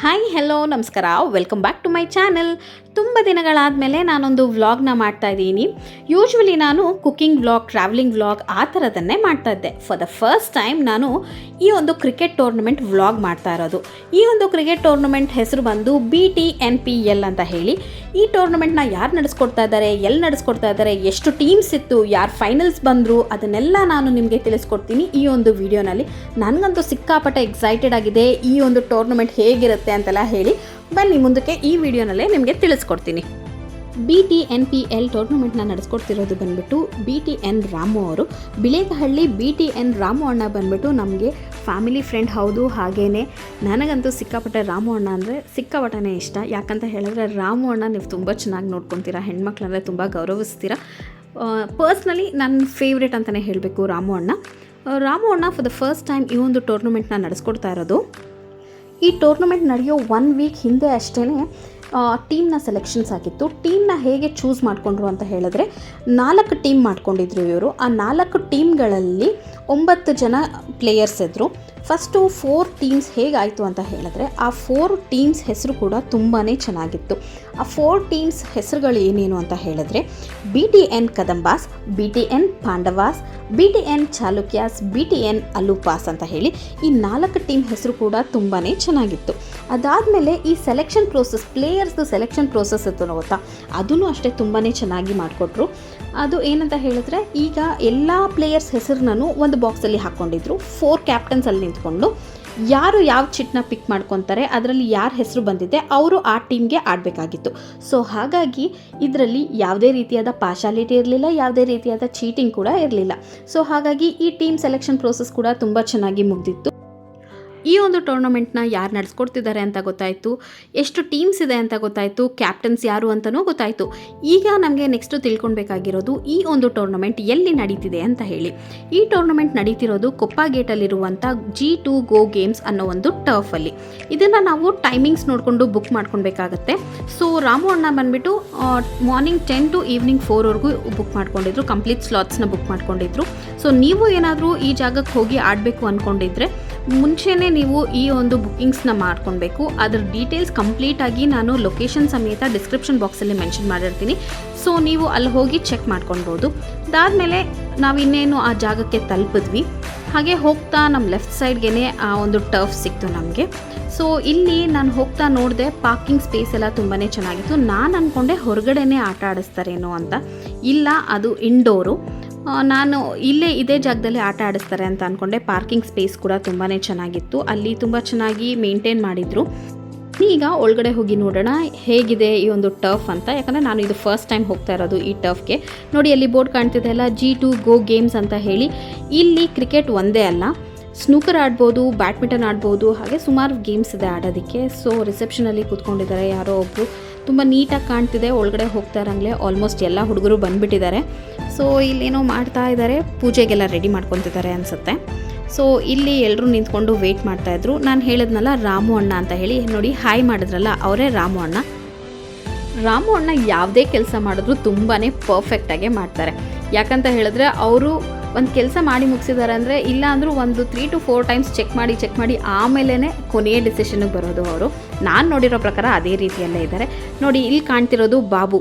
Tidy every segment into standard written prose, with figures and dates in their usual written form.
Hi hello ನಮಸ್ಕಾರ, welcome back to my channel. ತುಂಬ ದಿನಗಳಾದಮೇಲೆ ನಾನೊಂದು ವ್ಲಾಗ್ನ ಮಾಡ್ತಾ ಇದ್ದೀನಿ. ಯೂಶ್ವಲಿ ನಾನು ಕುಕ್ಕಿಂಗ್ ವ್ಲಾಗ್, ಟ್ರಾವೆಲಿಂಗ್ ವ್ಲಾಗ್ ಆ ಥರದನ್ನೇ ಮಾಡ್ತಾ ಇದ್ದೆ. ಫಾರ್ ದ ಫಸ್ಟ್ ಟೈಮ್ ನಾನು ಈ ಒಂದು ಕ್ರಿಕೆಟ್ ಟೂರ್ನಮೆಂಟ್ ವ್ಲಾಗ್ ಮಾಡ್ತಾ ಇರೋದು. ಈ ಒಂದು ಕ್ರಿಕೆಟ್ ಟೂರ್ನಮೆಂಟ್ ಹೆಸರು ಬಂದು BTNPL ಅಂತ ಹೇಳಿ. ಈ ಟೂರ್ನಮೆಂಟ್ನ ಯಾರು ನಡೆಸ್ಕೊಡ್ತಾ ಇದ್ದಾರೆ, ಎಲ್ಲಿ ನಡೆಸ್ಕೊಡ್ತಾ ಇದ್ದಾರೆ, ಎಷ್ಟು ಟೀಮ್ಸ್ ಇತ್ತು, ಯಾರು ಫೈನಲ್ಸ್ ಬಂದರು, ಅದನ್ನೆಲ್ಲ ನಾನು ನಿಮಗೆ ತಿಳಿಸ್ಕೊಡ್ತೀನಿ ಈ ಒಂದು ವಿಡಿಯೋನಲ್ಲಿ. ನನಗಂತೂ ಸಿಕ್ಕಾಪಟ್ಟೆ ಎಕ್ಸೈಟೆಡ್ ಆಗಿದೆ ಈ ಒಂದು ಟೂರ್ನಮೆಂಟ್ ಹೇಗಿರುತ್ತೆ ಅಂತೆಲ್ಲ ಹೇಳಿ. ಬನ್ನಿ ಮುಂದಕ್ಕೆ ಈ ವಿಡಿಯೋನಲ್ಲೇ ನಿಮಗೆ ತಿಳಿಸ್ಕೊಡ್ತೀನಿ. BTNPL ಟೂರ್ನಮೆಂಟ್ನ ನಡೆಸ್ಕೊಡ್ತಿರೋದು ಬಂದ್ಬಿಟ್ಟು BTN ರಾಮು ಅವರು. ಬಿಳೇಕಹಳ್ಳಿ BTN ರಾಮು ಅಣ್ಣ ಬಂದ್ಬಿಟ್ಟು ನಮಗೆ ಫ್ಯಾಮಿಲಿ ಫ್ರೆಂಡ್ ಹೌದು. ಹಾಗೇ ನನಗಂತೂ ಸಿಕ್ಕಾಪಟ್ಟೆ ರಾಮು ಅಣ್ಣ ಅಂದರೆ ಸಿಕ್ಕಾಪಟ್ಟೆ ಇಷ್ಟ. ಯಾಕಂತ ಹೇಳಿದ್ರೆ ರಾಮು ಅಣ್ಣ ನೀವು ತುಂಬ ಚೆನ್ನಾಗಿ ನೋಡ್ಕೊತೀರಾ, ಹೆಣ್ಮಕ್ಳಂದರೆ ತುಂಬ ಗೌರವಿಸ್ತೀರಾ. ಪರ್ಸ್ನಲಿ ನನ್ನ ಫೇವ್ರೇಟ್ ಅಂತಲೇ ಹೇಳಬೇಕು ರಾಮು ಅಣ್ಣ. ರಾಮು ಅಣ್ಣ ಫಾರ್ ದ ಫಸ್ಟ್ ಟೈಮ್ ಈ ಒಂದು ಟೂರ್ನಮೆಂಟ್ನ ನಡೆಸ್ಕೊಡ್ತಾ ಇರೋದು. ಈ ಟೂರ್ನಮೆಂಟ್ ನಡೆಯೋ 1 ವೀಕ್ ಹಿಂದೆ ಅಷ್ಟೇ ಟೀಮ್ನ ಸೆಲೆಕ್ಷನ್ಸ್ ಆಗಿತ್ತು. ಟೀಮ್ನ ಹೇಗೆ ಚೂಸ್ ಮಾಡಿಕೊಂಡ್ರು ಅಂತ ಹೇಳಿದ್ರೆ 4 ಟೀಮ್ ಮಾಡ್ಕೊಂಡಿದ್ರು ಇವರು. ಆ 4 ಟೀಮ್ಗಳಲ್ಲಿ 9 ಜನ ಪ್ಲೇಯರ್ಸ್ ಇದ್ದರು. ಫಸ್ಟು 4 ಟೀಮ್ಸ್ ಹೇಗಾಯಿತು ಅಂತ ಹೇಳಿದ್ರೆ ಆ 4 ಟೀಮ್ಸ್ ಹೆಸರು ಕೂಡ ತುಂಬಾ ಚೆನ್ನಾಗಿತ್ತು. ಆ 4 ಟೀಮ್ಸ್ ಹೆಸರುಗಳು ಏನೇನು ಅಂತ ಹೇಳಿದ್ರೆ BTN Kadambas, BTN Pandavas, BTN Chalukyas, BTN ಅಲುಪಾಸ್ ಅಂತ ಹೇಳಿ ಈ 4 ಟೀಮ್ ಹೆಸರು ಕೂಡ ತುಂಬಾ ಚೆನ್ನಾಗಿತ್ತು. ಅದಾದಮೇಲೆ ಈ ಸೆಲೆಕ್ಷನ್ ಪ್ರೋಸೆಸ್, ಪ್ಲೇಯರ್ಸ್ದು ಸೆಲೆಕ್ಷನ್ ಪ್ರೋಸೆಸ್ ಇತ್ತು ಗೊತ್ತಾ, ಅದೂ ಅಷ್ಟೇ ತುಂಬಾ ಚೆನ್ನಾಗಿ ಮಾಡಿಕೊಟ್ರು. ಅದು ಏನಂತ ಹೇಳಿದ್ರೆ ಈಗ ಎಲ್ಲ ಪ್ಲೇಯರ್ಸ್ ಹೆಸರನ್ನು ಒಂದು ಬಾಕ್ಸಲ್ಲಿ ಹಾಕ್ಕೊಂಡಿದ್ರು. 4 ಕ್ಯಾಪ್ಟನ್ಸ್ ಅಲ್ಲಿ ನಿಂತ್ಕೊಂಡು ಯಾರು ಯಾವ ಚಿಟ್ನ ಪಿಕ್ ಮಾಡ್ಕೊತಾರೆ, ಅದರಲ್ಲಿ ಯಾರ ಹೆಸರು ಬಂದಿದೆ ಅವರು ಆ ಟೀಮ್ಗೆ ಆಡಬೇಕಾಗಿತ್ತು. ಸೊ ಹಾಗಾಗಿ ಇದರಲ್ಲಿ ಯಾವುದೇ ರೀತಿಯಾದ ಪಾರ್ಶಾಲಿಟಿ ಇರಲಿಲ್ಲ, ಯಾವುದೇ ರೀತಿಯಾದ ಚೀಟಿಂಗ್ ಕೂಡ ಇರಲಿಲ್ಲ. ಸೊ ಹಾಗಾಗಿ ಈ ಟೀಮ್ ಸೆಲೆಕ್ಷನ್ ಪ್ರೋಸೆಸ್ ಕೂಡ ತುಂಬ ಚೆನ್ನಾಗಿ ಮುಗಿದಿತ್ತು. ಈ ಒಂದು ಟೂರ್ನಮೆಂಟ್ನ ಯಾರು ನಡೆಸ್ಕೊಡ್ತಿದ್ದಾರೆ ಅಂತ ಗೊತ್ತಾಯಿತು, ಎಷ್ಟು ಟೀಮ್ಸ್ ಇದೆ ಅಂತ ಗೊತ್ತಾಯಿತು, ಕ್ಯಾಪ್ಟನ್ಸ್ ಯಾರು ಅಂತಲೂ ಗೊತ್ತಾಯಿತು. ಈಗ ನಮಗೆ ನೆಕ್ಸ್ಟು ತಿಳ್ಕೊಳ್ಬೇಕಾಗಿರೋದು ಈ ಒಂದು ಟೂರ್ನಮೆಂಟ್ ಎಲ್ಲಿ ನಡೀತಿದೆ ಅಂತ ಹೇಳಿ. ಈ ಟೂರ್ನಮೆಂಟ್ ನಡೀತಿರೋದು ಕೊಪ್ಪ ಗೇಟಲ್ಲಿರುವಂಥ G2 ಗೋ ಗೇಮ್ಸ್ ಅನ್ನೋ ಒಂದು ಟರ್ಫಲ್ಲಿ. ಇದನ್ನು ನಾವು ಟೈಮಿಂಗ್ಸ್ ನೋಡಿಕೊಂಡು ಬುಕ್ ಮಾಡ್ಕೊಳ್ಬೇಕಾಗತ್ತೆ. ಸೊ ರಾಮು ಅಣ್ಣ ಬಂದುಬಿಟ್ಟು ಮಾರ್ನಿಂಗ್ 10 to ಈವ್ನಿಂಗ್ 4ವರೆಗೂ ಬುಕ್ ಮಾಡ್ಕೊಂಡಿದ್ರು, ಕಂಪ್ಲೀಟ್ ಸ್ಲಾಟ್ಸ್ನ ಬುಕ್ ಮಾಡ್ಕೊಂಡಿದ್ರು. ಸೊ ನೀವು ಏನಾದರೂ ಈ ಜಾಗಕ್ಕೆ ಹೋಗಿ ಆಡಬೇಕು ಅಂದ್ಕೊಂಡಿದ್ರೆ ಮುಂಚೆನೇ ನೀವು ಈ ಒಂದು ಬುಕ್ಕಿಂಗ್ಸ್ನ ಮಾಡ್ಕೊಳ್ಬೇಕು. ಅದರ ಡೀಟೇಲ್ಸ್ ಕಂಪ್ಲೀಟಾಗಿ ನಾನು ಲೊಕೇಶನ್ ಸಮೇತ ಡಿಸ್ಕ್ರಿಪ್ಷನ್ ಬಾಕ್ಸಲ್ಲಿ ಮೆನ್ಷನ್ ಮಾಡಿರ್ತೀನಿ. ಸೊ ನೀವು ಅಲ್ಲಿ ಹೋಗಿ ಚೆಕ್ ಮಾಡ್ಕೊಳ್ಬೋದು. ಅದಾದಮೇಲೆ ನಾವು ಇನ್ನೇನು ಆ ಜಾಗಕ್ಕೆ ತಲುಪಿದ್ವಿ. ಹಾಗೆ ಹೋಗ್ತಾ ನಮ್ಮ ಲೆಫ್ಟ್ ಸೈಡ್ಗೆ ಆ ಒಂದು ಟರ್ಫ್ ಸಿಕ್ತು ನಮಗೆ. ಸೊ ಇಲ್ಲಿ ನಾನು ಹೋಗ್ತಾ ನೋಡಿದೆ ಪಾರ್ಕಿಂಗ್ ಸ್ಪೇಸ್ ಎಲ್ಲ ತುಂಬಾ ಚೆನ್ನಾಗಿತ್ತು. ನಾನು ಅಂದ್ಕೊಂಡೆ ಹೊರಗಡೆನೇ ಆಟ ಆಡಿಸ್ತಾರೇನೋ ಅಂತ. ಇಲ್ಲ, ಅದು ಇಂಡೋರು. ನಾನು ಇದೇ ಜಾಗದಲ್ಲಿ ಆಟ ಆಡಿಸ್ತಾರೆ ಅಂತ ಅಂದ್ಕೊಂಡೆ. ಪಾರ್ಕಿಂಗ್ ಸ್ಪೇಸ್ ಕೂಡ ತುಂಬಾ ಚೆನ್ನಾಗಿತ್ತು, ಅಲ್ಲಿ ತುಂಬ ಚೆನ್ನಾಗಿ ಮೇಂಟೈನ್ ಮಾಡಿದರು. ಈಗ ಒಳಗಡೆ ಹೋಗಿ ನೋಡೋಣ ಹೇಗಿದೆ ಈ ಒಂದು ಟರ್ಫ್ ಅಂತ. ಯಾಕಂದರೆ ನಾನು ಇದು ಫಸ್ಟ್ ಟೈಮ್ ಹೋಗ್ತಾ ಇರೋದು ಈ ಟರ್ಫ್ಗೆ. ನೋಡಿ ಅಲ್ಲಿ ಬೋರ್ಡ್ ಕಾಣ್ತಿದೆ ಅಲ್ಲ, G2 ಗೋ ಗೇಮ್ಸ್ ಅಂತ ಹೇಳಿ. ಇಲ್ಲಿ ಕ್ರಿಕೆಟ್ ಒಂದೇ ಅಲ್ಲ, ಸ್ನೂಕರ್ ಆಡ್ಬೋದು, ಬ್ಯಾಡ್ಮಿಂಟನ್ ಆಡ್ಬೋದು, ಹಾಗೆ ಸುಮಾರು ಗೇಮ್ಸ್ ಇದೆ ಆಡೋದಕ್ಕೆ. ಸೊ ರಿಸೆಪ್ಷನಲ್ಲಿ ಕೂತ್ಕೊಂಡಿದ್ದಾರೆ ಯಾರೋ ಒಬ್ಬರು, ತುಂಬ ನೀಟಾಗಿ ಕಾಣ್ತಿದೆ. ಒಳಗಡೆ ಹೋಗ್ತಾ ಇರಂಗಲೇ ಆಲ್ಮೋಸ್ಟ್ ಎಲ್ಲ ಹುಡುಗರು ಬಂದುಬಿಟ್ಟಿದ್ದಾರೆ. ಸೊ ಇಲ್ಲೇನೋ ಮಾಡ್ತಾ ಇದ್ದಾರೆ, ಪೂಜೆಗೆಲ್ಲ ರೆಡಿ ಮಾಡ್ಕೊತಿದ್ದಾರೆ ಅನಿಸುತ್ತೆ. ಸೊ ಇಲ್ಲಿ ಎಲ್ಲರೂ ನಿಂತ್ಕೊಂಡು ವೆಯ್ಟ್ ಮಾಡ್ತಾಯಿದ್ರು. ನಾನು ಹೇಳಿದ್ನಲ್ಲ ರಾಮು ಅಣ್ಣ ಅಂತ ಹೇಳಿ, ನೋಡಿ ಹಾಯ್ ಮಾಡಿದ್ರಲ್ಲ ಅವರೇ ರಾಮು ಅಣ್ಣ. ರಾಮು ಅಣ್ಣ ಯಾವುದೇ ಕೆಲಸ ಮಾಡಿದ್ರು ತುಂಬಾ ಪರ್ಫೆಕ್ಟಾಗೆ ಮಾಡ್ತಾರೆ. ಯಾಕಂತ ಹೇಳಿದ್ರೆ ಅವರು ಒಂದು ಕೆಲಸ ಮಾಡಿ ಮುಗಿಸಿದ್ದಾರೆ ಅಂದರೆ ಇಲ್ಲ ಅಂದರೂ ಒಂದು 3 to 4 ಟೈಮ್ಸ್ ಚೆಕ್ ಮಾಡಿ ಆಮೇಲೆ ಕೊನೆಯ ಡಿಸಿಷನ್ಗೆ ಬರೋದು ಅವರು. ನಾನು ನೋಡಿರೋ ಪ್ರಕಾರ ಅದೇ ರೀತಿಯಲ್ಲೇ ಇದ್ದಾರೆ. ನೋಡಿ ಇಲ್ಲಿ ಕಾಣ್ತಿರೋದು ಬಾಬು,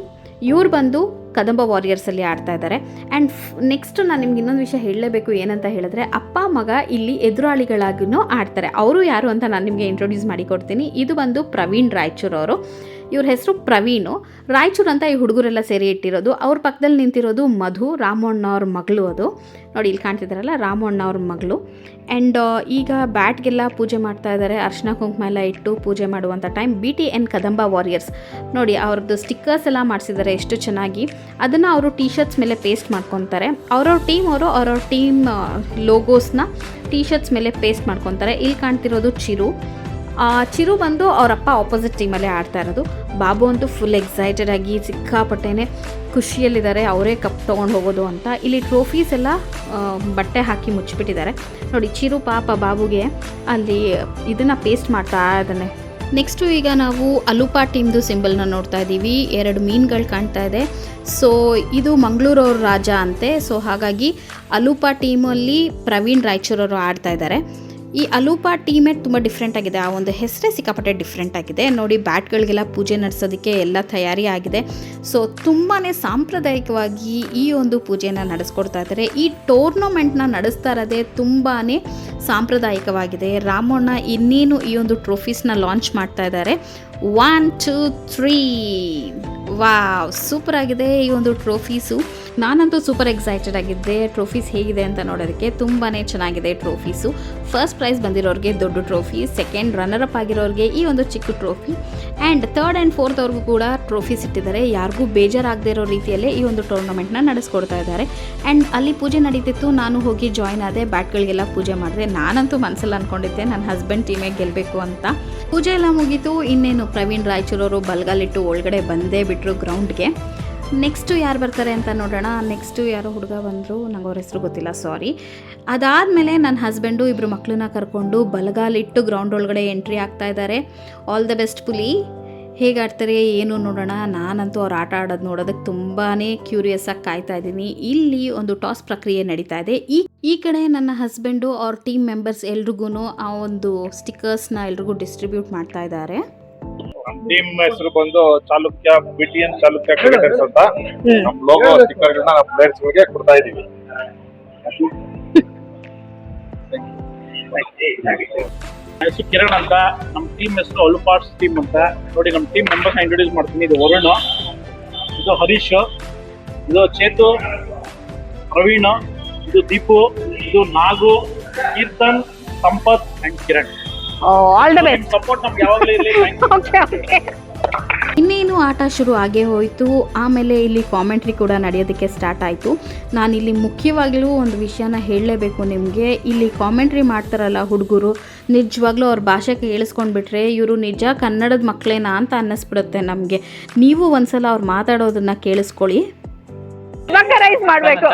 ಇವ್ರು ಬಂದು ಕದಂಬ ವಾರಿಯರ್ಸಲ್ಲಿ ಆಡ್ತಾ ಇದ್ದಾರೆ. ಆ್ಯಂಡ್ ನೆಕ್ಸ್ಟ್ ನಾನು ನಿಮ್ಗೆ ಇನ್ನೊಂದು ವಿಷಯ ಹೇಳಲೇಬೇಕು. ಏನಂತ ಹೇಳಿದ್ರೆ ಅಪ್ಪ ಮಗ ಇಲ್ಲಿ ಎದುರಾಳಿಗಳಾಗೂ ಆಡ್ತಾರೆ. ಅವರು ಯಾರು ಅಂತ ನಾನು ನಿಮಗೆ ಇಂಟ್ರೊಡ್ಯೂಸ್ ಮಾಡಿಕೊಡ್ತೀನಿ. ಇದು ಬಂದು ಪ್ರವೀಣ್ ರಾಯಚೂರು ಅವರು. ಇವ್ರ ಹೆಸರು ಪ್ರವೀಣು. ರಾಯಚೂರು ಅಂತ ಈ ಹುಡುಗರೆಲ್ಲ ಸೇರಿ ಇಟ್ಟಿರೋದು. ಅವ್ರ ಪಕ್ಕದಲ್ಲಿ ನಿಂತಿರೋದು ಮಧು, ರಾಮು ಅಣ್ಣ ಅವ್ರ ಮಗಳು. ಅದು ನೋಡಿ ಇಲ್ಲಿ ಕಾಣ್ತಿದ್ದಾರಲ್ಲ, ರಾಮು ಅಣ್ಣ ಅವ್ರ ಮಗಳು. ಆ್ಯಂಡ್ ಈಗ ಬ್ಯಾಟ್ಗೆಲ್ಲ ಪೂಜೆ ಮಾಡ್ತಾ ಇದ್ದಾರೆ. ಅರ್ಶಿನ ಕುಂಕುಮ ಎಲ್ಲ ಇಟ್ಟು ಪೂಜೆ ಮಾಡುವಂಥ ಟೈಮ್. BTN ಕದಂಬ ವಾರಿಯರ್ಸ್ ನೋಡಿ ಅವ್ರದ್ದು ಸ್ಟಿಕ್ಕರ್ಸ್ ಎಲ್ಲ ಮಾಡಿಸಿದ್ದಾರೆ ಎಷ್ಟು ಚೆನ್ನಾಗಿ. ಅದನ್ನು ಅವರು ಟಿ ಶರ್ಟ್ಸ್ ಮೇಲೆ ಪೇಸ್ಟ್ ಮಾಡ್ಕೊತಾರೆ. ಅವ್ರವ್ರ ಟೀಮ್ ಲೋಗೋಸ್ನ ಟಿ ಶರ್ಟ್ಸ್ ಮೇಲೆ ಪೇಸ್ಟ್ ಮಾಡ್ಕೊತಾರೆ. ಇಲ್ಲಿ ಕಾಣ್ತಿರೋದು ಚಿರು ಬಂದು ಅವರಪ್ಪ ಆಪೋಸಿಟ್ ಟೀಮಲ್ಲೇ ಆಡ್ತಾ ಇರೋದು. ಬಾಬು ಅಂತೂ ಫುಲ್ ಎಕ್ಸೈಟೆಡ್ ಆಗಿ ಸಿಕ್ಕಾಪಟ್ಟೆನೇ ಖುಷಿಯಲ್ಲಿದ್ದಾರೆ, ಅವರೇ ಕಪ್ ತೊಗೊಂಡು ಹೋಗೋದು ಅಂತ. ಇಲ್ಲಿ ಟ್ರೋಫೀಸ್ ಎಲ್ಲ ಬಟ್ಟೆ ಹಾಕಿ ಮುಚ್ಚಿಬಿಟ್ಟಿದ್ದಾರೆ. ನೋಡಿ ಚಿರು ಪಾಪ ಬಾಬುಗೆ ಅಲ್ಲಿ ಇದನ್ನು ಪೇಸ್ಟ್ ಮಾಡ್ತಾ ಇದ್ದಾನೆ. ನೆಕ್ಸ್ಟು ಈಗ ನಾವು ಅಲುಪಾ ಟೀಮ್ದು ಸಿಂಬಲ್ನ ನೋಡ್ತಾ ಇದ್ದೀವಿ. 2 ಮೀನುಗಳು ಕಾಣ್ತಾ ಇದೆ. ಸೊ ಇದು ಮಂಗಳೂರವ್ರ ರಾಜ ಅಂತೆ. ಸೊ ಹಾಗಾಗಿ ಅಲುಪಾ ಟೀಮಲ್ಲಿ ಪ್ರವೀಣ್ ರಾಯಚೂರವರು ಆಡ್ತಾ ಇದ್ದಾರೆ. ಈ ಅಲೂಪಾ ಟೀಮೇಟ್ ತುಂಬ ಡಿಫ್ರೆಂಟ್ ಆಗಿದೆ, ಆ ಒಂದು ಹೆಸರೇ ಸಿಕ್ಕಾಪಟ್ಟೆ ಡಿಫ್ರೆಂಟ್ ಆಗಿದೆ ನೋಡಿ. ಬ್ಯಾಟ್ಗಳಿಗೆಲ್ಲ ಪೂಜೆ ನಡೆಸೋದಕ್ಕೆ ಎಲ್ಲ ತಯಾರಿ ಆಗಿದೆ. ಸೊ ತುಂಬಾ ಸಾಂಪ್ರದಾಯಿಕವಾಗಿ ಈ ಒಂದು ಪೂಜೆಯನ್ನು ನಡೆಸ್ಕೊಡ್ತಾ ಇದ್ದಾರೆ. ಈ ಟೂರ್ನಮೆಂಟ್ನ ನಡೆಸ್ತಾ ಇರೋದೇ ತುಂಬಾ ಸಾಂಪ್ರದಾಯಿಕವಾಗಿದೆ. ರಾಮಣ್ಣ ಇನ್ನೇನು ಈ ಒಂದು ಟ್ರೋಫೀಸ್ನ ಲಾಂಚ್ ಮಾಡ್ತಾ ಇದ್ದಾರೆ. 1 2 3 ವಾವ್, ಸೂಪರ್ ಆಗಿದೆ ಈ ಒಂದು ಟ್ರೋಫೀಸು. ನಾನಂತೂ ಸೂಪರ್ ಎಕ್ಸೈಟೆಡ್ ಆಗಿದ್ದೆ ಟ್ರೋಫೀಸ್ ಹೇಗಿದೆ ಅಂತ ನೋಡೋದಕ್ಕೆ. ತುಂಬಾ ಚೆನ್ನಾಗಿದೆ ಟ್ರೋಫೀಸು. ಫಸ್ಟ್ ಪ್ರೈಸ್ ಬಂದಿರೋರಿಗೆ ದೊಡ್ಡ ಟ್ರೋಫಿ, ಸೆಕೆಂಡ್ ರನ್ನರ್ ಅಪ್ ಆಗಿರೋರಿಗೆ ಈ ಒಂದು ಚಿಕ್ಕ trophy, and third and fourth ಅವ್ರಿಗೂ ಕೂಡ ಟ್ರೋಫೀಸ್ ಇಟ್ಟಿದ್ದಾರೆ. ಯಾರಿಗೂ ಬೇಜಾರಾಗದೇ ಇರೋ ರೀತಿಯಲ್ಲೇ ಈ ಒಂದು ಟೂರ್ನಮೆಂಟ್ನ ನಡೆಸ್ಕೊಡ್ತಾ ಇದ್ದಾರೆ. ಆ್ಯಂಡ್ ಅಲ್ಲಿ ಪೂಜೆ ನಡೀತಿತ್ತು, ನಾನು ಹೋಗಿ ಜಾಯ್ನ್ ಆದೆ, ಬ್ಯಾಟ್ಗಳಿಗೆಲ್ಲ ಪೂಜೆ ಮಾಡಿದೆ. ನಾನಂತೂ ಮನಸ್ಸಲ್ಲಿ ಅಂದ್ಕೊಂಡಿದ್ದೆ ನನ್ನ ಹಸ್ಬೆಂಡ್ ಟೀಮೇ ಗೆಲ್ಲಬೇಕು ಅಂತ. ಪೂಜೆ ಎಲ್ಲ ಮುಗೀತು. ಇನ್ನೇನು ಪ್ರವೀಣ್ ರಾಯಚೂರವರು ಬಲ್ಗಾಲಿಟ್ಟು ಒಳಗಡೆ ಬಂದೇ ಬಿಟ್ಟರು ಗ್ರೌಂಡ್ಗೆ. ನೆಕ್ಸ್ಟು ಯಾರು ಬರ್ತಾರೆ ಅಂತ ನೋಡೋಣ. ನೆಕ್ಸ್ಟು ಯಾರೋ ಹುಡುಗ ಬಂದರು, ನಂಗೆ ಅವ್ರ ಹೆಸರು ಗೊತ್ತಿಲ್ಲ, ಸಾರಿ. ಅದಾದಮೇಲೆ ನನ್ನ ಹಸ್ಬೆಂಡು ಇಬ್ಬರು ಮಕ್ಕಳನ್ನ ಕರ್ಕೊಂಡು ಬಲಗಾಲಿಟ್ಟು ಗ್ರೌಂಡ್ ಒಳಗಡೆ ಎಂಟ್ರಿ ಆಗ್ತಾ ಇದ್ದಾರೆ. ಆಲ್ ದ ಬೆಸ್ಟ್ ಪುಲಿ. ಹೇಗೆ ಆಡ್ತಾರೆ ಏನು ನೋಡೋಣ. ನಾನಂತೂ ಅವ್ರು ಆಟ ಆಡೋದು ನೋಡೋದಕ್ಕೆ ತುಂಬಾ ಕ್ಯೂರಿಯಸ್ ಆಗಿ ಕಾಯ್ತಾ ಇದ್ದೀನಿ. ಇಲ್ಲಿ ಒಂದು ಟಾಸ್ ಪ್ರಕ್ರಿಯೆ ನಡೀತಾ ಇದೆ. ಈ ಕಡೆ ನನ್ನ ಹಸ್ಬೆಂಡು ಅವ್ರ ಟೀಮ್ ಮೆಂಬರ್ಸ್ ಎಲ್ರಿಗೂ ಆ ಒಂದು ಸ್ಟಿಕ್ಕರ್ಸ್ನ ಎಲ್ರಿಗೂ ಡಿಸ್ಟ್ರಿಬ್ಯೂಟ್ ಮಾಡ್ತಾ ಇದ್ದಾರೆ. ಟೀಮ್ ಹೆಸರು ಬಂದು ಚಾಲುಕ್ಯ, ಬಿಟಿಎನ್ ಚಾಲುಕ್ಯ ಕ್ರಿಕೆಟರ್ಸ್ ಅಂತ. ನಮ್ಮ ಲೋಗೋ ಸ್ಟಿಕ್ಕರ್ ಗಳನ್ನ ನಮ್ಮ ಪ್ಲೇಯರ್ಸ್ ಗಳಿಗೆ ಕೊಡ್ತಾ ಇದೀವಿ. ಹೆಸರು ಕಿರಣ್ ಅಂತ, ನಮ್ಮ ಟೀಮ್ ಹೆಸರು ಅಲುಪಾಸ್ ಟೀಮ್ ಅಂತ. ನೋಡಿ ನಮ್ಮ ಟೀಮ್ ಮೆಂಬರ್ಸ್ ಇಂಟ್ರೊಡ್ಯೂಸ್ ಮಾಡ್ತೀನಿ. ಇದು ವರುಣ್, ಇದು ಹರೀಶ್, ಇದು ಚೇತು, ಪ್ರವೀಣ್, ಇದು ದೀಪು, ಇದು Nagu, Keerthan, Sampath and Kiran. All the best. Support ನಮ್ಗೆ ಯಾವಾಗಲೂ ಇರಲಿ. ಇನ್ನೇನು ಆಟ ಶುರು ಆಗೇ ಹೋಯಿತು. ಆಮೇಲೆ ಇಲ್ಲಿ ಕಾಮೆಂಟ್ರಿ ಕೂಡ ನಡೆಯೋದಕ್ಕೆ ಸ್ಟಾರ್ಟ್ ಆಯಿತು. ನಾನಿಲ್ಲಿ ಮುಖ್ಯವಾಗಲೂ ಒಂದು ವಿಷಯನ ಹೇಳಲೇಬೇಕು ನಿಮಗೆ. ಇಲ್ಲಿ ಕಾಮೆಂಟ್ರಿ ಮಾಡ್ತಾರಲ್ಲ ಹುಡುಗರು, ನಿಜವಾಗ್ಲೂ ಅವ್ರ ಭಾಷೆ ಕೇಳಿಸ್ಕೊಂಡ್ಬಿಟ್ರೆ ಇವರು ನಿಜ ಕನ್ನಡದ ಮಕ್ಕಳೇನಾ ಅಂತ ಅನ್ನಿಸ್ಬಿಡುತ್ತೆ ನಮಗೆ. ನೀವು ಒಂದ್ಸಲ ಅವ್ರು ಮಾತಾಡೋದನ್ನ ಕೇಳಿಸ್ಕೊಳ್ಳಿ. ರೈಸ್ ಮಾಡಬೇಕು.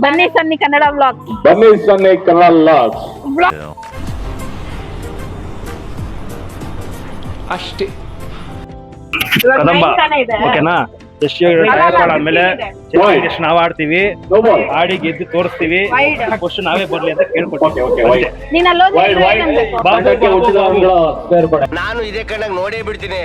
ಬನ್ನಿ ಸನ್ನಿ ಕನ್ನಡ ವ್ಲಾಗ್ಸ್. ಬನ್ನಿ ಸನ್ನಿ ಕನ್ನಡ ವ್ಲಾಗ್ಸ್. ಅಷ್ಟೇ ಕದಂಬ ಓಕೆನಾ. ಆದ್ಮೇಲೆ ನಾವು ಆಡ್ತೀವಿ, ಆಡಿ ಗೆದ್ದು ತೋರಿಸ್ತೀವಿ. ಫಸ್ಟ್ ನಾವೇ ಬರ್ಲಿ ಅಂತ ಕೇಳ್ಕೊಡ್ತೀವಿ. ನಾನು ಇದೇ ಕಣ್ಣಾಗ ನೋಡೇ ಬಿಡ್ತೀನಿ.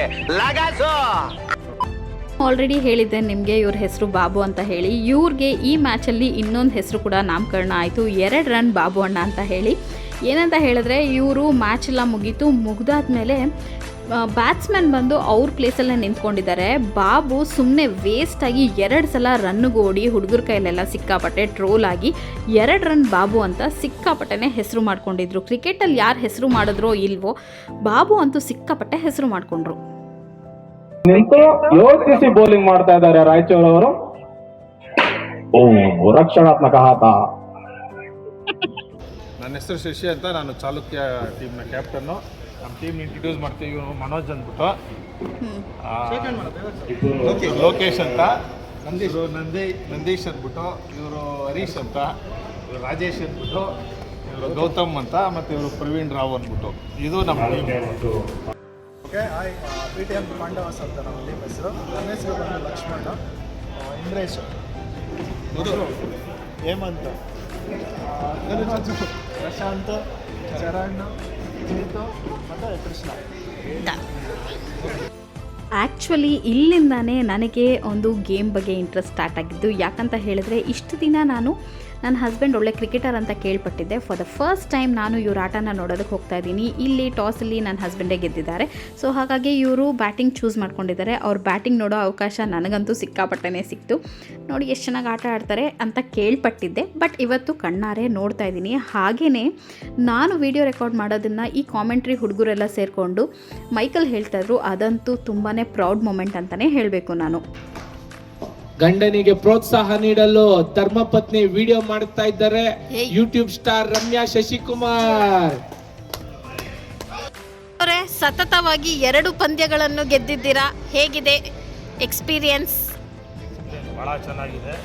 ಆಲ್ರೆಡಿ ಹೇಳಿದ್ದೆ ನಿಮಗೆ ಇವ್ರ ಹೆಸರು ಬಾಬು ಅಂತ ಹೇಳಿ. ಇವ್ರಿಗೆ ಈ ಮ್ಯಾಚಲ್ಲಿ ಇನ್ನೊಂದು ಹೆಸರು ಕೂಡ ನಾಮಕರಣ ಆಯಿತು, 2 ರನ್ ಬಾಬು ಅಣ್ಣ ಅಂತ ಹೇಳಿ. ಏನಂತ ಹೇಳಿದ್ರೆ ಇವರು ಮ್ಯಾಚ್ ಎಲ್ಲ ಮುಗಿದಾದ್ಮೇಲೆ ಬ್ಯಾಟ್ಸ್ಮನ್ ಬಂದು ಅವ್ರ ಪ್ಲೇಸಲ್ಲೇ ನಿಂತ್ಕೊಂಡಿದ್ದಾರೆ. ಬಾಬು ಸುಮ್ಮನೆ ವೇಸ್ಟಾಗಿ 2 ಸಲ ರನ್ಗೋಡಿ ಹುಡುಗರ ಕೈಲೆಲ್ಲ ಸಿಕ್ಕಾಪಟ್ಟೆ ಟ್ರೋಲ್ ಆಗಿ 2 ರನ್ ಬಾಬು ಅಂತ ಸಿಕ್ಕಾಪಟ್ಟೆನೇ ಹೆಸರು ಮಾಡ್ಕೊಂಡಿದ್ರು. ಕ್ರಿಕೆಟಲ್ಲಿ ಯಾರು ಹೆಸರು ಮಾಡಿದ್ರೋ ಇಲ್ವೋ, ಬಾಬು ಅಂತೂ ಸಿಕ್ಕಾಪಟ್ಟೆ ಹೆಸರು ಮಾಡಿಕೊಂಡ್ರು. ನಿಂತು ಯೋಚಿಸಿ ಬೌಲಿಂಗ್ ಮಾಡ್ತಾ ಇದ್ದಾರೆ ರಾಯಚೂರವರು. ರಕ್ಷಣಾತ್ಮಕ ಆಟ. ನನ್ನ ಹೆಸರು ಶಶಿ ಅಂತ, ನಾನು ಚಾಲುಕ್ಯ ಟೀಮ್ನ ಕ್ಯಾಪ್ಟನ್ನು. ನಮ್ಮ ಟೀಮ್ ಇಂಟ್ರೊಡ್ಯೂಸ್ ಮಾಡ್ತೀವಿ. ಇವನು ಮನೋಜ್ ಅಂದ್ಬಿಟ್ಟು, ಲೋಕೇಶ್ ಅಂತ, ಇವರು ನಂದೀಶ್ ಅಂದ್ಬಿಟ್ಟು, ಇವರು ಹರೀಶ್ ಅಂತ, ಇವರು ರಾಜೇಶ್ ಅಂದ್ಬಿಟ್ಟು, ಇವರು ಗೌತಮ್ ಅಂತ, ಮತ್ತು ಇವರು ಪ್ರವೀಣ್ ರಾವ್ ಅಂದ್ಬಿಟ್ಟು. ಇದು ನಮ್ಮ team. Okay, hi, PTM Pandavas ಅಂತ ನಮ್ಮ ಟೀಮ್ ಹೆಸರು. ನನ್ನ ಹೆಸರು ಬಂದು ಲಕ್ಷ್ಮಣ, ಇಂದ್ರೇಶ್, ಹೇಮಂತ್, ಪ್ರಶಾಂತ್, ಚರಣ್, ಚೇತು ಮತ್ತು ಕೃಷ್ಣ. ಆ್ಯಕ್ಚುಲಿ ಇಲ್ಲಿಂದಾನೇ ನನಗೆ ಒಂದು ಗೇಮ್ ಬಗ್ಗೆ ಇಂಟ್ರೆಸ್ಟ್ ಸ್ಟಾರ್ಟ್ ಆಗಿದ್ದು. ಯಾಕಂತ ಹೇಳಿದ್ರೆ ಇಷ್ಟು ದಿನ ನಾನು ನನ್ನ ಹಸ್ಬೆಂಡ್ ಒಳ್ಳೆ ಕ್ರಿಕೆಟರ್ ಅಂತ ಕೇಳ್ಪಟ್ಟಿದ್ದೆ. ಫಾರ್ ದ ಫಸ್ಟ್ ಟೈಮ್ ನಾನು ಇವ್ರ ಆಟನ ನೋಡೋದಕ್ಕೆ ಹೋಗ್ತಾ ಇದ್ದೀನಿ. ಇಲ್ಲಿ ಟಾಸಲ್ಲಿ ನನ್ನ ಹಸ್ಬೆಂಡೇ ಗೆದ್ದಿದ್ದಾರೆ. ಸೊ ಹಾಗಾಗಿ ಇವರು ಬ್ಯಾಟಿಂಗ್ ಚೂಸ್ ಮಾಡ್ಕೊಂಡಿದ್ದಾರೆ. ಅವ್ರ ಬ್ಯಾಟಿಂಗ್ ನೋಡೋ ಅವಕಾಶ ನನಗಂತೂ ಸಿಕ್ಕಾಪಟ್ಟೆನೇ ಸಿಕ್ತು. ನೋಡಿ ಎಷ್ಟು ಚೆನ್ನಾಗಿ ಆಟ ಆಡ್ತಾರೆ ಅಂತ ಕೇಳ್ಪಟ್ಟಿದ್ದೆ, ಬಟ್ ಇವತ್ತು ಕಣ್ಣಾರೆ ನೋಡ್ತಾ ಇದ್ದೀನಿ. ಹಾಗೆಯೇ ನಾನು ವಿಡಿಯೋ ರೆಕಾರ್ಡ್ ಮಾಡೋದನ್ನು ಈ ಕಾಮೆಂಟ್ರಿ ಹುಡುಗರೆಲ್ಲ ಸೇರಿಕೊಂಡು ಮೈಕಲ್ ಹೇಳ್ತಾಯಿದ್ರು. ಅದಂತೂ ತುಂಬಾ ಪ್ರೌಡ್ ಮೂಮೆಂಟ್ ಅಂತಲೇ ಹೇಳಬೇಕು ನಾನು. ಗಂಡನಿಗೆ ಪ್ರೋತ್ಸಾಹ ನೀಡಲು ಧರ್ಮಪತ್ನಿ ವಿಡಿಯೋ ಮಾಡ್ತಾ ಇದ್ದಾರೆ ಯೂಟ್ಯೂಬ್ ಸ್ಟಾರ್ ರಮ್ಯಾ ಶಶಿಕುಮಾರ್. ಸತತವಾಗಿ 2 ಪಂದ್ಯಗಳನ್ನು ಗೆದ್ದಿದ್ದೀರಾ, ಹೇಗಿದೆ ಎಕ್ಸ್ಪೀರಿಯನ್ಸ್? ಭಾಳ ಚೆನ್ನಾಗಿದೆ.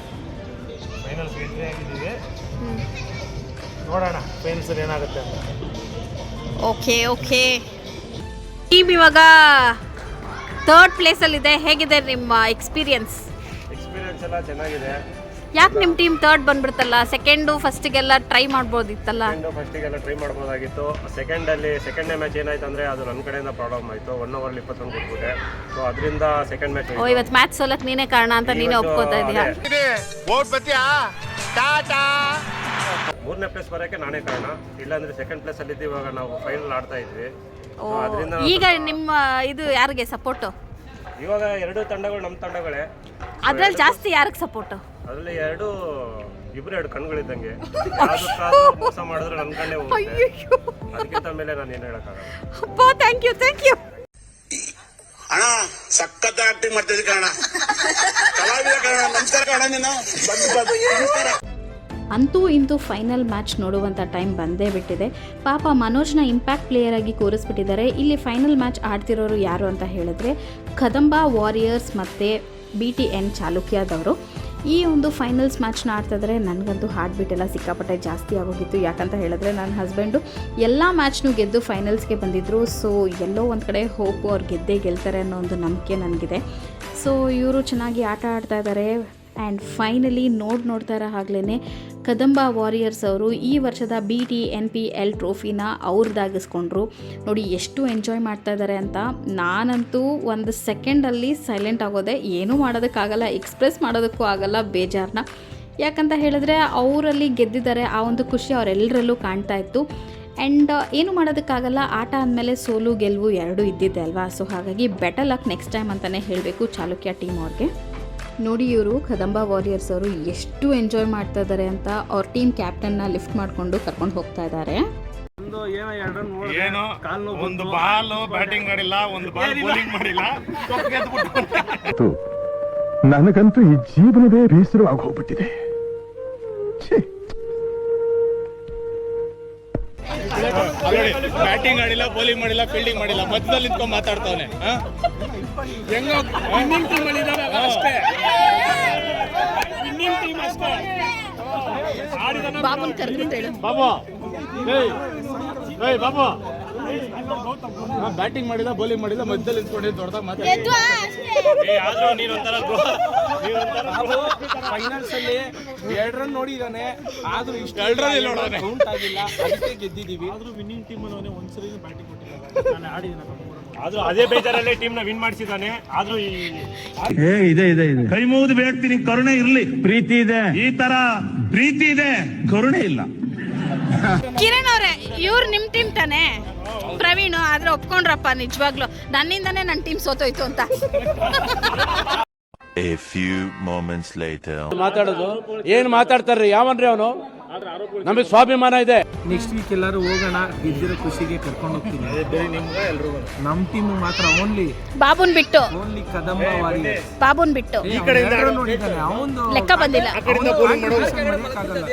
ಫೈನಲ್ಸ್ ಎಂಟ್ರಿ ಆಗಿದ್ದೀವಿ. ನೋಡೋಣ ಫೈನಲ್ಸ್ ಏನಾಗುತ್ತೆ ಅಂತ. ಓಕೆ ಟೀಮ್ ಇವಾಗ 3rd ಪ್ಲೇಸಲ್ಲಿದೆ. ಹೇಗಿದೆ ನಿಮ್ಮ ಎಕ್ಸ್ಪೀರಿಯನ್ಸ್ ಎಲ್ಲ ಚೆನ್ನಾಗಿದೆ. ಯಾಕೆ ನಿಮ್ಮ ಟೀಮ್ ಥರ್ಡ್ ಬಂದ್ಬಿಡ್ತಲ್ಲ? ಸೆಕೆಂಡು ಫಸ್ಟಿಗೆಲ್ಲ ಟ್ರೈ ಮಾಡ್ಬೋದಿತ್ತಲ್ಲ. ಫಸ್ಟಿಗೆಲ್ಲ ಟ್ರೈ ಮಾಡ್ಬೋದಾಗಿತ್ತು. ಸೆಕೆಂಡೇ ಮ್ಯಾಚ್ ಏನಾಯ್ತು ಅಂದರೆ ಅದು ನನ್ನ ಕಡೆಯಿಂದ ಪ್ರಾಬ್ಲಮ್ ಆಯಿತು. 1 ಓವರ್ 20 ರನ್ ಕೊಟ್ಬಿಟ್ಟೆ. ಸೊ ಅದರಿಂದ ಸೆಕೆಂಡ್ ಮ್ಯಾಚ್ ಇವತ್ತು ಮ್ಯಾಚ್ ಸೋಲಕ್ಕೆ ನೀನೇ ಕಾರಣ ಅಂತ ನೀನೇ ಒಪ್ಕೋತಾ ಇದೀಯಾ? 3ನೇ ಪ್ಲೇಸ್ ಬರೋಕ್ಕೆ ನಾನೇ ಕಾರಣ. ಇಲ್ಲಾಂದ್ರೆ ಸೆಕೆಂಡ್ ಪ್ಲೇಸ್ ಅಲ್ಲಿ ಇವಾಗ ನಾವು ಫೈನಲ್ ಆಡ್ತಾ ಇದ್ವಿ. ಈಗ ನಿಮ್ಮ ಇದು ಯಾರಿಗೆ ಸಪೋರ್ಟು? ಇವಾಗ 2 ತಂಡಗಳು ನಮ್ಮ ತಂಡಗಳೇ. ಅದ್ರಲ್ಲಿ ಜಾಸ್ತಿ ಯಾರಿಗೆ ಸಪೋರ್ಟು? ಅದರಲ್ಲಿ ಇಬ್ರು 2 ಕಣ್ಗಳಿದ್ದಂಗೆ. ಯಾವ್ದಕ್ಕಾದ್ರೂ ಮೋಸ ಮಾಡಿದ್ರೆ ನನ್ನ ಕಣ್ಣೇ ಹೋಗುತ್ತೆ. ಅದಕ್ಕಿಂತ ಮೇಲೆ ನಾನು ಏನು ಹೇಳಕ್ಕಾಗಲ್ಲ. ಅಪ್ಪ ಥ್ಯಾಂಕ್ ಯು. ಅಣ್ಣ ಸಖತ್ ಆಕ್ಟಿಂಗ್ ಮಾಡ್ತಿದ್ದೆ ಕಣ, ಕಲಾವಿದ ಕಣ. ನಮಸ್ಕಾರ ಕಣ, ನೀನು ನಮಸ್ಕಾರ. ಅಂತೂ ಇಂತೂ ಫೈನಲ್ ಮ್ಯಾಚ್ ನೋಡುವಂಥ ಟೈಮ್ ಬಂದೇ ಬಿಟ್ಟಿದೆ. ಪಾಪ ಮನೋಜ್ನ ಇಂಪ್ಯಾಕ್ಟ್ ಪ್ಲೇಯರ್ ಆಗಿ ಕೂರಿಸ್ಬಿಟ್ಟಿದ್ದಾರೆ. ಇಲ್ಲಿ ಫೈನಲ್ ಮ್ಯಾಚ್ ಆಡ್ತಿರೋರು ಯಾರು ಅಂತ ಹೇಳಿದ್ರೆ ಕದಂಬ ವಾರಿಯರ್ಸ್ ಮತ್ತು BTN ಚಾಲುಕ್ಯದವರು. ಈ ಒಂದು ಫೈನಲ್ಸ್ ಮ್ಯಾಚ್ನ ಆಡ್ತಿದ್ರೆ ನನಗಂತೂ ಹಾರ್ಟ್ ಬೀಟ್ ಎಲ್ಲ ಸಿಕ್ಕಾಪಟ್ಟೆ ಜಾಸ್ತಿ ಆಗೋಗಿತ್ತು. ಯಾಕಂತ ಹೇಳಿದ್ರೆ ನನ್ನ ಹಸ್ಬೆಂಡು ಎಲ್ಲ ಮ್ಯಾಚ್ನೂ ಗೆದ್ದು ಫೈನಲ್ಸ್ಗೆ ಬಂದಿದ್ದರು. ಸೊ ಎಲ್ಲೋ ಒಂದು ಕಡೆ ಹೋಪು ಅವ್ರು ಗೆದ್ದೇ ಗೆಲ್ತಾರೆ ಅನ್ನೋ ಒಂದು ನಂಬಿಕೆ ನನಗಿದೆ. ಸೊ ಇವರು ಚೆನ್ನಾಗಿ ಆಟ ಆಡ್ತಾ ಇದ್ದಾರೆ. ಆ್ಯಂಡ್ ಫೈನಲಿ ನೋಡ್ತಾ ಇರೋ ಹಾಗಲೇ ಕದಂಬ ವಾರಿಯರ್ಸ್ ಅವರು ಈ ವರ್ಷದ BTNPL ಟ್ರೋಫಿನ ಅವ್ರದ್ದಾಗಿಸ್ಕೊಂಡ್ರು. ನೋಡಿ ಎಷ್ಟು ಎಂಜಾಯ್ ಮಾಡ್ತಾ ಇದ್ದಾರೆ ಅಂತ. ನಾನಂತೂ ಒಂದು ಸೆಕೆಂಡಲ್ಲಿ ಸೈಲೆಂಟ್ ಆಗೋದೆ. ಏನೂ ಮಾಡೋದಕ್ಕಾಗಲ್ಲ, ಎಕ್ಸ್ಪ್ರೆಸ್ ಮಾಡೋದಕ್ಕೂ ಆಗಲ್ಲ ಬೇಜಾರನ್ನ. ಯಾಕಂತ ಹೇಳಿದ್ರೆ ಅವರಲ್ಲಿ ಗೆದ್ದಿದ್ದಾರೆ, ಆ ಒಂದು ಖುಷಿ ಅವರೆಲ್ಲರಲ್ಲೂ ಕಾಣ್ತಾ ಇತ್ತು. ಆ್ಯಂಡ್ ಏನು ಮಾಡೋದಕ್ಕಾಗಲ್ಲ, ಆಟ ಅಂದಮೇಲೆ ಸೋಲು ಗೆಲುವು ಎರಡೂ ಇದ್ದಿದ್ದೆ ಅಲ್ವಾ. ಸೊ ಹಾಗಾಗಿ ಬೆಟರ್ ಲಕ್ ನೆಕ್ಸ್ಟ್ ಟೈಮ್ ಅಂತಲೇ ಹೇಳಬೇಕು ಚಾಲುಕ್ಯ ಟೀಮ್ ಅವ್ರಿಗೆ. ನೋಡಿ ಇವರು ಕದಂಬ ವಾರಿಯರ್ಸ್ ಅವರು ಎಷ್ಟು ಎಂಜಾಯ್ ಮಾಡ್ತಾ ಇದ್ದಾರೆ ಅಂತ ಅವ್ರ ಟೀಮ್ ಕ್ಯಾಪ್ಟನ್ನ ಲಿಫ್ಟ್ ಮಾಡಿಕೊಂಡು ಕರ್ಕೊಂಡು ಹೋಗ್ತಾ ಇದ್ದಾರೆ. ಏನೋ ಒಂದು ಬಾಲ್ ಬ್ಯಾಟಿಂಗ್ ಮಾಡಿಲ್ಲ, ಒಂದು ಬಾಲ್ ಬೌಲಿಂಗ್ ಮಾಡಿಲ್ಲ. ನನಗಂತೂ ಈ ಜೀವನವೇ ಬೇಸರವಾಗಿ ಹೋಗ್ಬಿಟ್ಟಿದೆ. ಬ್ಯಾಟಿಂಗ್ ಆಡಿಲ್ಲ, ಬೌಲಿಂಗ್ ಮಾಡಿಲ್ಲ, ಫೀಲ್ಡಿಂಗ್ ಮಾಡಿಲ್ಲ, ಮಧ್ಯದಲ್ಲಿ ನಿಂತ್ಕೊಂಡು ಮಾತಾಡ್ತಾವನೆ. ಬಾಬುನ್ ಕರೆದ್ಬಿಟ್ಟು ಹೇಳು. ಬಾಬು ಬ್ಯಾಟಿಂಗ್ ಮಾಡಿಲ್ಲ, ಬೌಲಿಂಗ್ ಮಾಡಿಲ್ಲ, ಮಧ್ಯದಲ್ಲಿ ನಿಂತ್ಕೊಂಡು ದೊಡ್ಡದಾಗ ಮಾತಾಡ್ತಾರೆ. ಫೈನಲ್ಸ್ ಅಲ್ಲಿ 2 ರನ್ ನೋಡಿದಾನೆ, ಆದ್ರೂ ಇಷ್ಟು 2 ರನ್ ನೋಡೋನೆ ಕೌಂಟ್ ಆಗಿಲ್ಲ, ಅದಕ್ಕೆ ಗೆದ್ದಿದ್ದೀವಿ. ಆದ್ರೂ ವಿನ್ನಿಂಗ್ ಟೀಮ್ ಅಲ್ಲಿ ಒಂದ್ಸರಿ ಬ್ಯಾಟಿಂಗ್ ಕೊಟ್ಟಿಲ್ಲ. ನಾನು ಆಡಿದ್ದೀನಿ. ಆದ್ರೂ ಅದೇ ಬೇಜಾರಲ್ಲೇ ಟೀಮ್ ನ ವಿನ್ ಮಾಡಿಸಿದಾನೆ. ಆದ್ರೂ ಇದೆ ಕೈ ಮುಗಿದು ಬೇಡ್ತೀನಿ, ಕರುಣೆ ಇರ್ಲಿ. ಪ್ರೀತಿ ಇದೆ, ಈ ತರ ಪ್ರೀತಿ ಇದೆ, ಕರುಣೆ ಇಲ್ಲ. ಕಿರಣ್ ಅವರೇ, ಇವ್ರು ನಿಮ್ಮ ಟೀಮ್ ತಾನೇ? ಪ್ರವೀಣ್ ಆದ್ರೆ ಒಪ್ಕೊಂಡ್ರಪ್ಪ, ನಿಜವಾಗ್ಲು ನನ್ನಿಂದಾನೇ ನನ್ನ ಟೀಮ್ ಸೋತೋಯ್ತು ಅಂತ. A few moments later. ಮಾತಾಡೋದು ಏನ್ ಮಾತಾಡ್ತಾರ್ರಿ? ಯಾವನ್ರಿ ಅವನು? ನಮಗೆ ಸ್ವಾಭಿಮಾನ ಇದೆ. ನೆಕ್ಸ್ಟ್ ವೀಕ್ ಎಲ್ಲರೂ ಹೋಗೋಣ, ಗೆದ್ದಿರೋ ಖುಷಿಗೆ ಕರ್ಕೊಂಡು ಹೋಗ್ತೀನಿ. ನಮ್ ಟೀಮ್ ಮಾತ್ರ ಓನ್ಲಿ ಬಾಬುನ್ ಬಿಟ್ಟು ಕದಂಬ ವಾರಿಯರ್ಸ್. ಬಾಬುನ್ ಬಿಟ್ಟು ಈ ಕಡೆಯಿಂದ ನೋಡಿದ್ದಾನೆ, ಅವನು ಲೆಕ್ಕ ಬಂದಿಲ್ಲ. ಆ ಕಡೆಯಿಂದ ಬೌಲಿಂಗ್ ಮಾಡೋದು,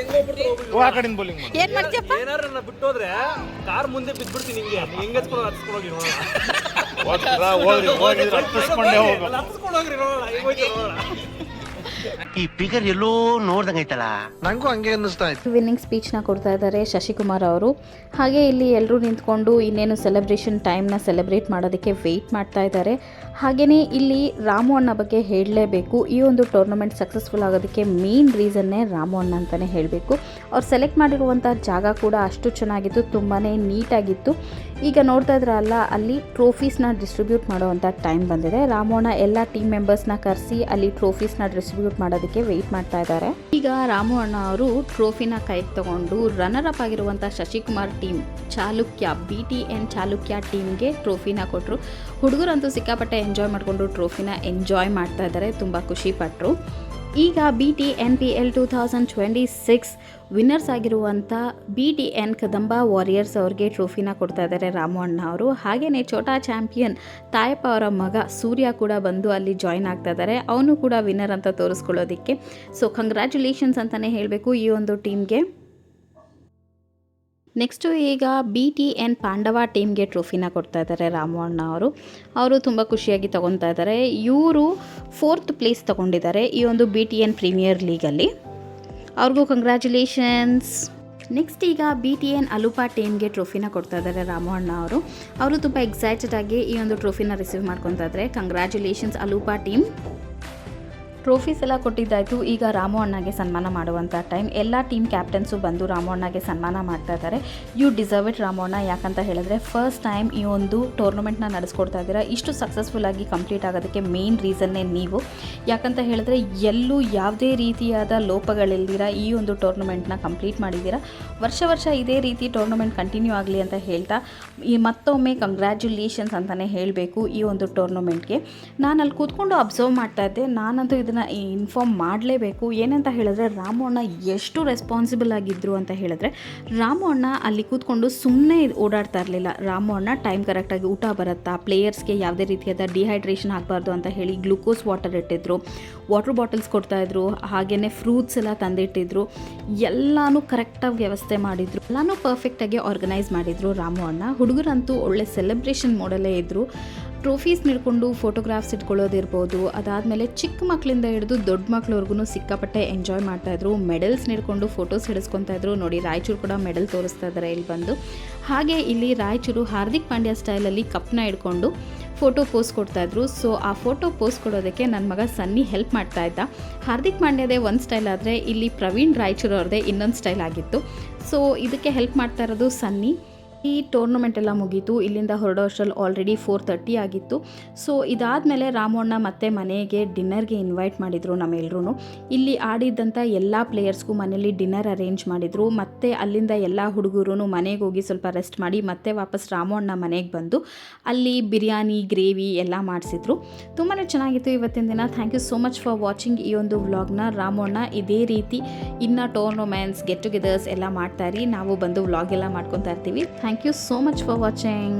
ಆ ಕಡೆಯಿಂದ ಬೌಲಿಂಗ್ ಮಾಡೋದು. ಏನ್ ಮಾಡ್ತೀಯಪ್ಪ? ಏನಾರ ಬಿಟ್ಟೋದ್ರೆ ಕಾರ್ ಮುಂದೆ ಬಿದ್ಬಿಡ್ತೀನಿ. ಹಿಂಗೆ ಹೆಂಗ್ ಹಚ್ಕೊಂಡು ಹತ್ಸ್ಕೊಂಡು ಹೋಗಿ ನೋಡೋಣ. ಹೋಗಿದ್ರೆ ಹತ್ತಿಸ್ಕೊಂಡೇ ಹೋಗು. ಹತ್ಸ್ಕೊಂಡು ಹೋಗ್ರಿ ನೋಡೋಣ, ಹೆಂಗ್ ಹೋಯ್ತು ನೋಡೋಣ. ಈ ಫಿಗರ್ ಎಲ್ಲೋ ನೋಡ್ದಂಗೈತಲ್ಲ, ನಂಗೂ ಹಂಗೆ ಅನ್ನಿಸ್ತಾ ಇತ್ತು. ವಿನ್ನಿಂಗ್ ಸ್ಪೀಚ್ನ ಕೊಡ್ತಾ ಇದ್ದಾರೆ ಶಶಿಕುಮಾರ್ ಅವರು. ಹಾಗೆ ಇಲ್ಲಿ ಎಲ್ಲರೂ ನಿಂತ್ಕೊಂಡು ಇನ್ನೇನು ಸೆಲೆಬ್ರೇಷನ್ ಟೈಮ್ನ ಸೆಲೆಬ್ರೇಟ್ ಮಾಡೋದಕ್ಕೆ ವೆಯ್ಟ್ ಮಾಡ್ತಾ ಇದ್ದಾರೆ. ಹಾಗೆಯೇ ಇಲ್ಲಿ ರಾಮು ಅಣ್ಣ ಬಗ್ಗೆ ಹೇಳಲೇಬೇಕು. ಈ ಒಂದು ಟೂರ್ನಮೆಂಟ್ ಸಕ್ಸಸ್ಫುಲ್ ಆಗೋದಕ್ಕೆ ಮೇನ್ ರೀಸನ್ನೇ ರಾಮು ಅಣ್ಣ ಅಂತಲೇ ಹೇಳಬೇಕು. ಅವ್ರು ಸೆಲೆಕ್ಟ್ ಮಾಡಿರುವಂಥ ಜಾಗ ಕೂಡ ಅಷ್ಟು ಚೆನ್ನಾಗಿತ್ತು, ತುಂಬಾ ನೀಟಾಗಿತ್ತು. ಈಗ ನೋಡ್ತಾ ಇದ್ರಲ್ಲ, ಅಲ್ಲಿ ಟ್ರೋಫೀಸ್ನ ಡಿಸ್ಟ್ರಿಬ್ಯೂಟ್ ಮಾಡೋವಂಥ ಟೈಮ್ ಬಂದಿದೆ. ರಾಮು ಅಣ್ಣ ಎಲ್ಲ ಟೀಮ್ ಮೆಂಬರ್ಸ್ನ ಕರೆಸಿ ಅಲ್ಲಿ ಟ್ರೋಫೀಸ್ನ ಡಿಸ್ಟ್ರಿಬ್ಯೂಟ್ ಮಾಡೋದಕ್ಕೆ ವೆಯ್ಟ್ ಮಾಡ್ತಾ ಇದ್ದಾರೆ. ಈಗ ರಾಮು ಅಣ್ಣ ಅವರು ಟ್ರೋಫಿನ ಕೈಗೆ ತಗೊಂಡು ರನ್ನರ್ ಅಪ್ ಆಗಿರುವಂಥ ಶಶಿಕುಮಾರ್ ಟೀಮ್ ಚಾಲುಕ್ಯ BTN ಚಾಲುಕ್ಯ ಟೀಮ್ಗೆ ಟ್ರೋಫಿನ ಕೊಟ್ಟರು. ಹುಡುಗರಂತೂ ಸಿಕ್ಕಾಪಟ್ಟೆ ಎಂಜಾಯ್ ಮಾಡಿಕೊಂಡು ಟ್ರೋಫಿನ ಎಂಜಾಯ್ ಮಾಡ್ತಾ ಇದ್ದಾರೆ, ತುಂಬ ಖುಷಿಪಟ್ಟರು. ಈಗ BTNPL 2026 ವಿನ್ನರ್ಸ್ ಆಗಿರುವಂಥ BTN ಕದಂಬ ವಾರಿಯರ್ಸ್ ಅವ್ರಿಗೆ ಟ್ರೋಫಿನ ಕೊಡ್ತಾ ಇದ್ದಾರೆ ರಾಮು ಅಣ್ಣ ಅವರು. ಹಾಗೆಯೇ ಛೋಟಾ ಚಾಂಪಿಯನ್ ತಾಯಪ್ಪ ಅವರ ಮಗ ಸೂರ್ಯ ಕೂಡ ಬಂದು ಅಲ್ಲಿ ಜಾಯ್ನ್ ಆಗ್ತಾ ಇದ್ದಾರೆ. ಅವನು ಕೂಡ ವಿನ್ನರ್ ಅಂತ ತೋರಿಸ್ಕೊಳ್ಳೋದಕ್ಕೆ. ಸೊ ಕಂಗ್ರ್ಯಾಚುಲೇಷನ್ಸ್ ಅಂತಲೇ ಹೇಳಬೇಕು ಈ ಒಂದು ಟೀಮ್ಗೆ. ನೆಕ್ಸ್ಟು ಈಗ BTN ಪಾಂಡವ ಟೀಮ್ಗೆ ಟ್ರೋಫಿನ ಕೊಡ್ತಾ ಇದ್ದಾರೆ ರಾಮು ಅಣ್ಣ ಅವರು ತುಂಬ ಖುಷಿಯಾಗಿ ತೊಗೊತಾ ಇದ್ದಾರೆ. ಇವರು 4th ಪ್ಲೇಸ್ ತೊಗೊಂಡಿದ್ದಾರೆ ಈ ಒಂದು BTN ಪ್ರೀಮಿಯರ್ ಲೀಗಲ್ಲಿ. ಅವ್ರಿಗೂ ಕಂಗ್ರ್ಯಾಚುಲೇಷನ್ಸ್. ನೆಕ್ಸ್ಟ್ ಈಗ BTN ಅಲುಪಾ ಟೀಮ್ಗೆ ಟ್ರೋಫಿನ ಕೊಡ್ತಾ ಇದ್ದಾರೆ ರಾಮು ಅಣ್ಣ ಅವರು ತುಂಬ ಎಕ್ಸೈಟೆಡ್ ಆಗಿ ಈ ಒಂದು ಟ್ರೋಫಿನ ರಿಸೀವ್ ಮಾಡ್ಕೊತಾ ಇದ್ದಾರೆ. Congratulations Alupa team. ಟ್ರೋಫೀಸ್ ಎಲ್ಲ ಕೊಟ್ಟಿದ್ದಾಯಿತು. ಈಗ ರಾಮು ಅಣ್ಣಗೆ ಸನ್ಮಾನ ಮಾಡುವಂಥ ಟೈಮ್. ಎಲ್ಲ ಟೀಮ್ ಕ್ಯಾಪ್ಟನ್ಸು ಬಂದು ರಾಮು ಅಣ್ಣಗೆ ಸನ್ಮಾನ ಮಾಡ್ತಾ ಇದ್ದಾರೆ. ಯು ಡಿಸರ್ವ್ ಇಟ್ ರಾಮು ಅಣ್ಣ. ಯಾಕಂತ ಹೇಳಿದ್ರೆ ಫಸ್ಟ್ ಟೈಮ್ ಈ ಒಂದು ಟೂರ್ನಮೆಂಟ್ನ ನಡೆಸ್ಕೊಡ್ತಾ ಇದ್ದೀರಾ. ಇಷ್ಟು ಸಕ್ಸಸ್ಫುಲ್ಲಾಗಿ ಕಂಪ್ಲೀಟ್ ಆಗೋದಕ್ಕೆ ಮೇನ್ ರೀಸನ್ನೇ ನೀವು. ಯಾಕಂತ ಹೇಳಿದ್ರೆ ಎಲ್ಲೂ ಯಾವುದೇ ರೀತಿಯಾದ ಲೋಪಗಳಿಲ್ದಿರ ಈ ಒಂದು ಟೂರ್ನಮೆಂಟ್ನ ಕಂಪ್ಲೀಟ್ ಮಾಡಿದ್ದೀರಾ. ವರ್ಷ ಇದೇ ರೀತಿ ಟೂರ್ನಮೆಂಟ್ ಕಂಟಿನ್ಯೂ ಆಗಲಿ ಅಂತ ಹೇಳ್ತಾ ಮತ್ತೊಮ್ಮೆ ಕಂಗ್ರ್ಯಾಚುಲೇಷನ್ಸ್ ಅಂತಲೇ ಹೇಳಬೇಕು ಈ ಒಂದು ಟೂರ್ನಮೆಂಟ್ಗೆ. ನಾನು ಅಲ್ಲಿ ಕೂತ್ಕೊಂಡು ಅಬ್ಸರ್ವ್ ಮಾಡ್ತಾ ಇದ್ದೆ. ನಾನಂತೂ ಇದನ್ನು ಇನ್ಫಾರ್ಮ್ ಮಾಡಲೇಬೇಕು. ಏನಂತ ಹೇಳಿದ್ರೆ ರಾಮು ಅಣ್ಣ ಎಷ್ಟು ರೆಸ್ಪಾನ್ಸಿಬಲ್ ಆಗಿದ್ದರು ಅಂತ ಹೇಳಿದ್ರೆ, ರಾಮು ಅಣ್ಣ ಅಲ್ಲಿ ಕೂತ್ಕೊಂಡು ಸುಮ್ಮನೆ ಓಡಾಡ್ತಾ ಇರಲಿಲ್ಲ. ರಾಮು ಅಣ್ಣ ಟೈಮ್ ಕರೆಕ್ಟಾಗಿ ಊಟ ಬರುತ್ತಾ, ಪ್ಲೇಯರ್ಸ್ಗೆ ಯಾವುದೇ ರೀತಿಯಾದ ಡಿಹೈಡ್ರೇಷನ್ ಆಗಬಾರ್ದು ಅಂತ ಹೇಳಿ ಗ್ಲೂಕೋಸ್ ವಾಟರ್ ಇಟ್ಟಿದ್ರು, ವಾಟರ್ ಬಾಟಲ್ಸ್ ಕೊಡ್ತಾಯಿದ್ರು, ಹಾಗೆಯೇ ಫ್ರೂಟ್ಸ್ ಎಲ್ಲ ತಂದಿಟ್ಟಿದ್ರು. ಎಲ್ಲನೂ ಕರೆಕ್ಟಾಗಿ ವ್ಯವಸ್ಥೆ ಮಾಡಿದರು. ಎಲ್ಲನೂ ಪರ್ಫೆಕ್ಟಾಗಿ ಆರ್ಗನೈಸ್ ಮಾಡಿದರು ರಾಮು ಅಣ್ಣ. ಹುಡುಗರಂತೂ ಒಳ್ಳೆ ಸೆಲೆಬ್ರೇಷನ್ ಮೋಡಲ್ಲೇ ಇದ್ದರು. ಟ್ರೋಫೀಸ್ ನೀಡ್ಕೊಂಡು ಫೋಟೋಗ್ರಾಫ್ಸ್ ಇಟ್ಕೊಳ್ಳೋದಿರ್ಬೋದು, ಅದಾದಮೇಲೆ ಚಿಕ್ಕ ಮಕ್ಕಳಿಂದ ಹಿಡಿದು ದೊಡ್ಡ ಮಕ್ಳವ್ರಿಗೂ ಸಿಕ್ಕಾಪಟ್ಟೆ ಎಂಜಾಯ್ ಮಾಡ್ತಾಯಿದ್ರು. ಮೆಡಲ್ಸ್ ನೀಡ್ಕೊಂಡು ಫೋಟೋಸ್ ಹಿಡಿಸ್ಕೊತಾ ಇದ್ರು. ನೋಡಿ ರಾಯಚೂರು ಕೂಡ ಮೆಡಲ್ ತೋರಿಸ್ತಾ ಇದ್ದಾರೆ ಇಲ್ಲಿ ಬಂದು. ಹಾಗೆ ಇಲ್ಲಿ ರಾಯಚೂರು ಹಾರ್ದಿಕ್ ಪಾಂಡ್ಯ ಸ್ಟೈಲಲ್ಲಿ ಕಪ್ನ ಹಿಡ್ಕೊಂಡು ಫೋಟೋ ಪೋಸ್ ಕೊಡ್ತಾಯಿದ್ರು. ಸೊ ಆ ಫೋಟೋ ಪೋಸ್ ಕೊಡೋದಕ್ಕೆ ನನ್ನ ಮಗ ಸನ್ನಿ ಹೆಲ್ಪ್ ಮಾಡ್ತಾ ಇದ್ದ. ಹಾರ್ದಿಕ್ ಪಾಂಡ್ಯದೇ ಒಂದು ಸ್ಟೈಲ್ ಆದರೆ ಇಲ್ಲಿ ಪ್ರವೀಣ್ ರಾಯಚೂರು ಅವ್ರದ್ದೇ ಇನ್ನೊಂದು ಸ್ಟೈಲ್ ಆಗಿತ್ತು. ಸೊ ಇದಕ್ಕೆ ಹೆಲ್ಪ್ ಮಾಡ್ತಾ ಇರೋದು ಸನ್ನಿ. ಈ ಟೂರ್ನಮೆಂಟ್ ಎಲ್ಲ ಮುಗೀತು. ಇಲ್ಲಿಂದ ಹೊರಡೋ ಅಷ್ಟರಲ್ಲಿ ಆಲ್ರೆಡಿ 4:30 ಆಗಿತ್ತು. ಸೊ ಇದಾದಮೇಲೆ ರಾಮು ಅಣ್ಣ ಮತ್ತೆ ಮನೆಗೆ ಡಿನ್ನರ್ಗೆ ಇನ್ವೈಟ್ ಮಾಡಿದರು ನಮ್ಮೆಲ್ಲರೂ. ಇಲ್ಲಿ ಆಡಿದ್ದಂಥ ಎಲ್ಲ ಪ್ಲೇಯರ್ಸ್ಗೂ ಮನೇಲಿ ಡಿನ್ನರ್ ಅರೇಂಜ್ ಮಾಡಿದರು. ಮತ್ತು ಅಲ್ಲಿಂದ ಎಲ್ಲ ಹುಡುಗರು ಮನೆಗೆ ಹೋಗಿ ಸ್ವಲ್ಪ ರೆಸ್ಟ್ ಮಾಡಿ ಮತ್ತೆ ವಾಪಸ್ ರಾಮು ಅಣ್ಣ ಮನೆಗೆ ಬಂದು ಅಲ್ಲಿ ಬಿರಿಯಾನಿ, ಗ್ರೇವಿ ಎಲ್ಲ ಮಾಡಿಸಿದ್ರು. ತುಂಬಾ ಚೆನ್ನಾಗಿತ್ತು ಇವತ್ತಿನ ದಿನ. Thank you so much for watching ಈ ಒಂದು ವ್ಲಾಗ್ನ. ರಾಮು ಅಣ್ಣ ಇದೇ ರೀತಿ ಇನ್ನು ಟೂರ್ನಮೆಂಟ್ಸ್, ಗೆಟ್ ಟುಗೆದರ್ಸ್ ಎಲ್ಲ ಮಾಡ್ತಾಯಿರಿ. ನಾವು ಬಂದು ವ್ಲಾಗ್ ಎಲ್ಲ ಮಾಡ್ಕೊತಾ ಇರ್ತೀವಿ. Thank you so much for watching.